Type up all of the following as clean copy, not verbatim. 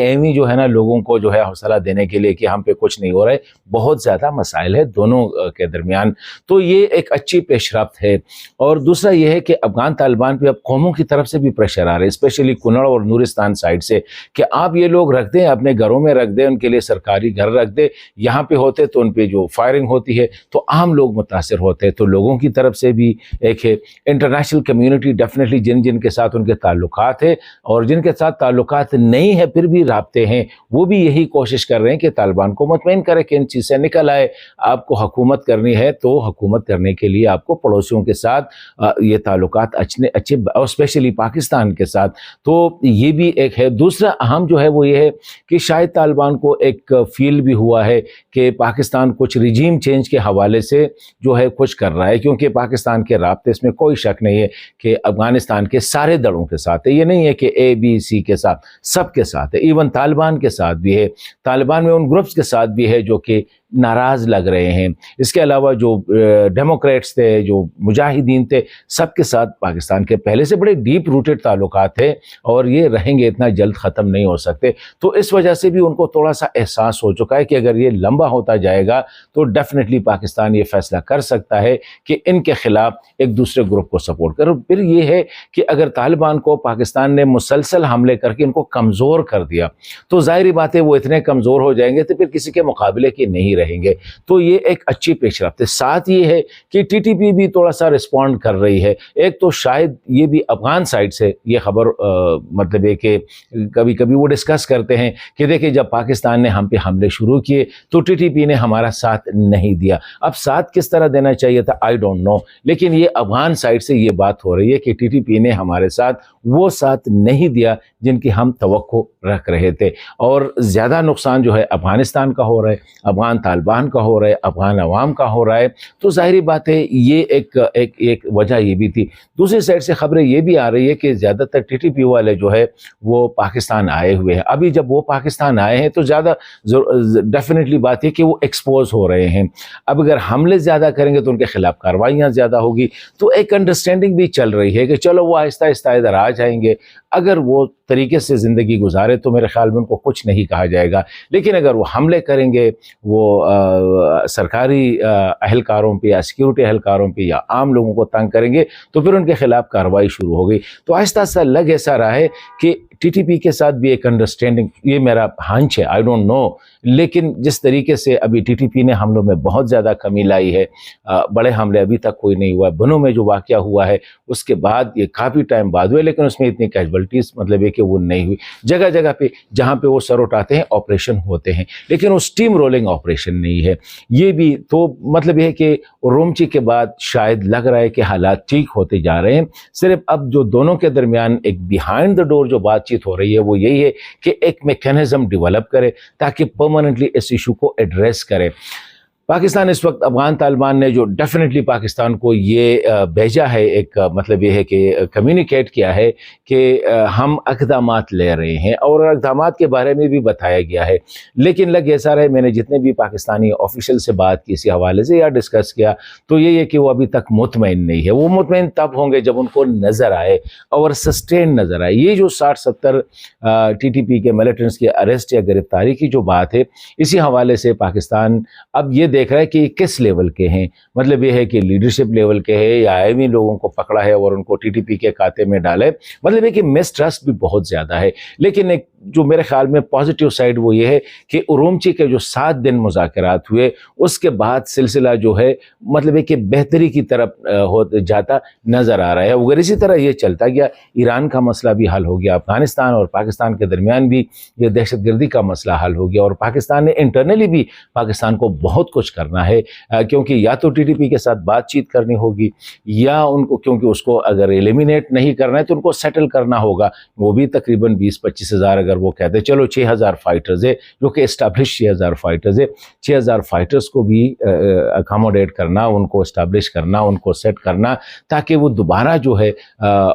اعمی جو ہے نا لوگوں کو جو ہے حوصلہ دینے کے لیے کہ ہم پہ کچھ نہیں ہو رہا ہے، بہت زیادہ مسائل ہے دونوں کے درمیان. تو یہ ایک اچھی پیش رفت ہے. اور دوسرا یہ ہے کہ افغان طالبان پہ اب قوموں کی طرف سے بھی پریشر آ رہا ہے، اسپیشلی کنڑ اور نورستان سائڈ سے، کہ آپ یہ لوگ رکھ دیں اپنے گھروں میں، رکھ دیں ان کے لیے سرکاری گھر رکھ دیں. یہاں پہ ہوتے تو ان پہ جو فائرنگ ہوتی ہے تو عام لوگ متاثر ہوتے ہیں. تو لوگوں کی طرف سے بھی ایک ہے. انٹرنیشنل کمیونٹی ڈیفینیٹلی جن کے ساتھ ان کے تعلقات ہیں اور جن کے ساتھ تعلقات نہیں ہے پھر بھی رابطے ہیں، وہ بھی یہی کوشش کر رہے ہیں کہ طالبان کو مطمئن کرے کہ ان چیز سے نکل آئے. آپ کو حکومت کرنی ہے تو حکومت کرنے کے لیے آپ کو پڑوسیوں کے ساتھ یہ تعلقات اچھے اور اسپیشلی پاکستان کے ساتھ. تو یہ بھی ایک ہے. دوسرا اہم جو ہے وہ یہ ہے کہ شاید طالبان کو ایک فیل بھی ہوا ہے کہ پاکستان کچھ رجیم چینج کے حوالے سے جو ہے کچھ کر رہا ہے، کیونکہ پاکستان کے رابطے اس میں کوئی شک نہیں ہے کہ افغانستان کے سارے دڑوں کے ساتھ ہے. یہ نہیں ہے کہ اے بی سی کے ساتھ، سب کے ساتھ ہے. ایون طالبان کے ساتھ بھی ہے، طالبان میں ان گروپس کے ساتھ بھی ہے جو کہ ناراض لگ رہے ہیں. اس کے علاوہ جو ڈیموکریٹس تھے، جو مجاہدین تھے، سب کے ساتھ پاکستان کے پہلے سے بڑے ڈیپ روٹڈ تعلقات ہیں اور یہ رہیں گے، اتنا جلد ختم نہیں ہو سکتے. تو اس وجہ سے بھی ان کو تھوڑا سا احساس ہو چکا ہے کہ اگر یہ لمبا ہوتا جائے گا تو ڈیفینیٹلی پاکستان یہ فیصلہ کر سکتا ہے کہ ان کے خلاف ایک دوسرے گروپ کو سپورٹ کرو. پھر یہ ہے کہ اگر طالبان کو پاکستان نے مسلسل حملے کر کے ان کو کمزور کر دیا تو ظاہری بات ہے وہ اتنے کمزور ہو جائیں گے تو پھر کسی کے مقابلے کے نہیں رہیں گے. تو یہ ایک اچھی پیش رفت ہے. ساتھ یہ ہے کہ ٹی ٹی پی بھی تھوڑا سا رسپونڈ کر رہی ہے. ایک تو شاید یہ بھی افغان سائڈ سے یہ خبر مطلب ہے کہ کبھی کبھی وہ ڈسکس کرتے ہیں کہ دیکھیں جب پاکستان نے ہم پہ حملے شروع کیے تو ٹی ٹی پی نے ہمارا ساتھ نہیں دیا. اب ساتھ کس طرح دینا چاہیے تھا آئی ڈونٹ نو، لیکن یہ افغان سائڈ سے یہ بات ہو رہی ہے کہ ٹی ٹی پی نے ہمارے ساتھ وہ ساتھ نہیں دیا جن کی ہم توقع رکھ رہے تھے. اور زیادہ نقصان جو ہے افغانستان کا ہو رہا ہے، افغان طالبان کا ہو رہا ہے، افغان عوام کا ہو رہا ہے. تو ظاہری بات ہے یہ ایک وجہ یہ بھی تھی. دوسری سائڈ سے خبریں یہ بھی آ رہی ہے کہ زیادہ تر ٹی ٹی پی والے جو ہے وہ پاکستان آئے ہوئے ہیں. ابھی جب وہ پاکستان آئے ہیں تو زیادہ ڈیفینیٹلی بات ہے کہ وہ ایکسپوز ہو رہے ہیں. اب اگر حملے زیادہ کریں گے تو ان کے خلاف کارروائیاں زیادہ ہوگی. تو ایک انڈرسٹینڈنگ بھی چل رہی ہے کہ چلو وہ آہستہ آہستہ ادھر آ جائیں گے. اگر وہ طریقے سے زندگی گزارے تو میرے خیال میں ان کو کچھ نہیں کہا جائے گا. لیکن اگر وہ حملے کریں گے، وہ سرکاری اہلکاروں پہ یا سیکیورٹی اہلکاروں پہ یا عام لوگوں کو تنگ کریں گے تو پھر ان کے خلاف کارروائی شروع ہو گئی. تو آہستہ آہستہ لگ ایسا رہا ہے کہ ٹی ٹی پی کے ساتھ بھی ایک انڈرسٹینڈنگ، یہ میرا ہنچ ہے، آئی ڈونٹ نو. لیکن جس طریقے سے ابھی ٹی ٹی پی نے حملوں میں بہت زیادہ کمی لائی ہے، بڑے حملے ابھی تک کوئی نہیں ہوا. بنوں میں جو واقعہ ہوا ہے اس کے بعد یہ کافی ٹائم بعد ہوئے، لیکن اس میں اتنی کیجوالٹیز مطلب ہے کہ وہ نہیں ہوئی. جگہ جگہ پہ جہاں پہ وہ سر اٹھاتے ہیں آپریشن ہوتے ہیں، لیکن وہ اسٹیم رولنگ آپریشن نہیں ہے. یہ بھی تو مطلب یہ ہے کہ رومچی کے بعد شاید لگ رہا ہے کہ حالات ٹھیک ہوتے جا رہے ہیں. صرف اب جو دونوں کے درمیان ایک بیہائنڈ دا ڈور جو بات چیت ہو رہی ہے وہ یہی ہے کہ ایک میکینزم ڈیولپ کرے تاکہ پرماننٹلی اس ایشو کو ایڈریس کرے. پاکستان اس وقت افغان طالبان نے جو ڈیفینیٹلی پاکستان کو یہ بھیجا ہے، ایک مطلب یہ ہے کہ کمیونیکیٹ کیا ہے کہ ہم اقدامات لے رہے ہیں اور اقدامات کے بارے میں بھی بتایا گیا ہے. لیکن لگ ایسا رہے، میں نے جتنے بھی پاکستانی آفیشل سے بات کی اسی حوالے سے یا ڈسکس کیا تو یہ ہے کہ وہ ابھی تک مطمئن نہیں ہے. وہ مطمئن تب ہوں گے جب ان کو نظر آئے اور سسٹین نظر آئے. یہ جو 60-70 ٹی ٹی پی کے ملیٹنٹس کے اریسٹ یا گرفتاری کی جو بات ہے، اسی حوالے سے پاکستان اب یہ دیکھ رہا ہے کہ کس لیول کے ہیں. مطلب یہ ہے کہ لیڈرشپ لیول کے ہیں یا ایمی لوگوں کو پکڑا ہے اور ان کو ٹی ٹی پی کے کھاتے میں ڈالے. مطلب ہے کہ مسٹرسٹ بھی بہت زیادہ ہے. لیکن ایک جو میرے خیال میں پازیٹیو سائڈ وہ یہ ہے کہ ارومچی کے جو 7 دن مذاکرات ہوئے اس کے بعد سلسلہ جو ہے مطلب ہے کہ بہتری کی طرف جاتا نظر آ رہا ہے. اگر اسی طرح یہ چلتا گیا، ایران کا مسئلہ بھی حل ہو گیا، افغانستان اور پاکستان کے درمیان بھی یہ دہشت گردی کا مسئلہ حل ہو گیا، اور پاکستان نے انٹرنلی بھی پاکستان کو بہت کچھ کرنا ہے، کیونکہ یا تو ٹی ٹی پی کے ساتھ بات چیت کرنی ہوگی یا ان کو، کیونکہ اس کو اگر ایلیمینیٹ نہیں کرنا ہے تو ان کو سیٹل کرنا ہوگا. وہ بھی تقریباً 20-25 ہزار اگر وہ کہتے ہیں چلو 6,000 فائٹرز ہے جو کہ اسٹیبلش 6,000 فائٹرز ہے، 6,000 فائٹرز کو بھی اکاموڈیٹ کرنا، ان کو اسٹیبلش کرنا، ان کو سیٹ کرنا تاکہ وہ دوبارہ جو ہے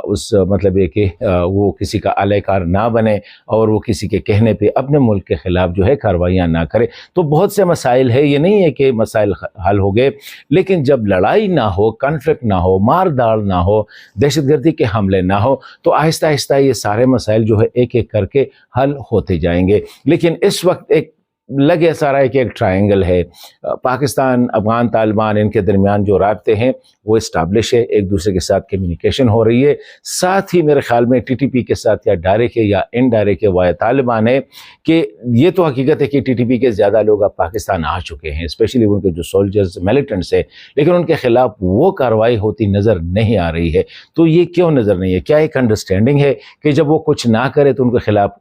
اس مطلب ہے کہ وہ کسی کا اعلی کار نہ بنے اور وہ کسی کے کہنے پہ اپنے ملک کے خلاف جو ہے کارروائیاں نہ کرے. تو بہت سے مسائل ہے، یہ نہیں ہے کہ مسائل حل ہو گئے، لیکن جب لڑائی نہ ہو، کنفلکٹ نہ ہو، مار داڑ نہ ہو، دہشت گردی کے حملے نہ ہو تو آہستہ آہستہ یہ سارے مسائل جو ہے ایک ایک کر کے حل ہوتے جائیں گے۔ لیکن اس وقت ایک لگے ایسا رہا ہے کہ ایک ٹرائنگل ہے، پاکستان، افغان طالبان، ان کے درمیان جو رابطے ہیں وہ اسٹیبلش ہے، ایک دوسرے کے ساتھ کمیونیکیشن ہو رہی ہے، ساتھ ہی میرے خیال میں ٹی ٹی پی کے ساتھ یا ڈائریکٹ ہے یا انڈائریکٹ ہے وائے طالبان ہے، کہ یہ تو حقیقت ہے کہ ٹی ٹی پی کے زیادہ لوگ اب پاکستان آ چکے ہیں، اسپیشلی ان کے جو سولجرز ملیٹنٹس ہیں، لیکن ان کے خلاف وہ کارروائی ہوتی نظر نہیں آ رہی ہے۔ تو یہ کیوں نظر نہیں ہے؟ کیا ایک انڈرسٹینڈنگ ہے کہ جب وہ کچھ نہ کرے تو ان کے خلاف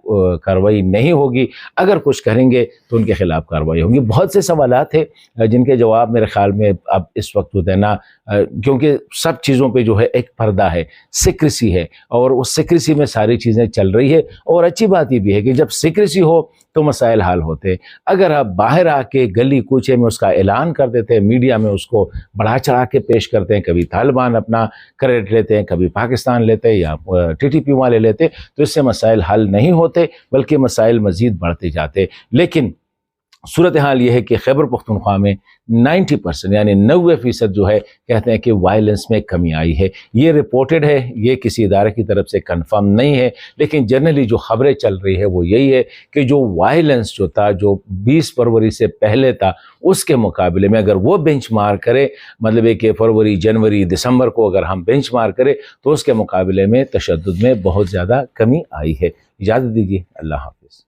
کارروائی نہیں ہوگی، اگر کچھ کریں گے تو ان کے خلاف کارروائی ہوگی؟ بہت سے سوالات ہیں جن کے جواب میرے خیال میں اب اس وقت جو دینا، کیونکہ سب چیزوں پہ جو ہے ایک پردہ ہے، سیکریسی ہے، اور اس سیکریسی میں ساری چیزیں چل رہی ہے۔ اور اچھی بات یہ بھی ہے کہ جب سیکریسی ہو تو مسائل حل ہوتے، اگر آپ باہر آ کے گلی کوچے میں اس کا اعلان کر دیتے ہیں، میڈیا میں اس کو بڑھا چڑھا کے پیش کرتے ہیں، کبھی طالبان اپنا کریڈٹ لیتے ہیں، کبھی پاکستان لیتے ہیں یا ٹی ٹی پی والے لیتے ہیں، تو اس سے مسائل حل نہیں ہوتے بلکہ مسائل مزید بڑھتے جاتے۔ لیکن صورتحال یہ ہے کہ خیبر پختونخوا میں 90% یعنی 90% جو ہے کہتے ہیں کہ وائلنس میں کمی آئی ہے۔ یہ رپورٹڈ ہے، یہ کسی ادارے کی طرف سے کنفرم نہیں ہے، لیکن جنرلی جو خبریں چل رہی ہے وہ یہی ہے کہ جو وائلنس جو تھا، جو 20 فروری سے پہلے تھا، اس کے مقابلے میں اگر وہ بینچ مارک کرے، مطلب ہے کہ فروری، جنوری، دسمبر کو اگر ہم بینچ مارک کریں تو اس کے مقابلے میں تشدد میں بہت زیادہ کمی آئی ہے۔ اجازت دیجیے، اللہ حافظ۔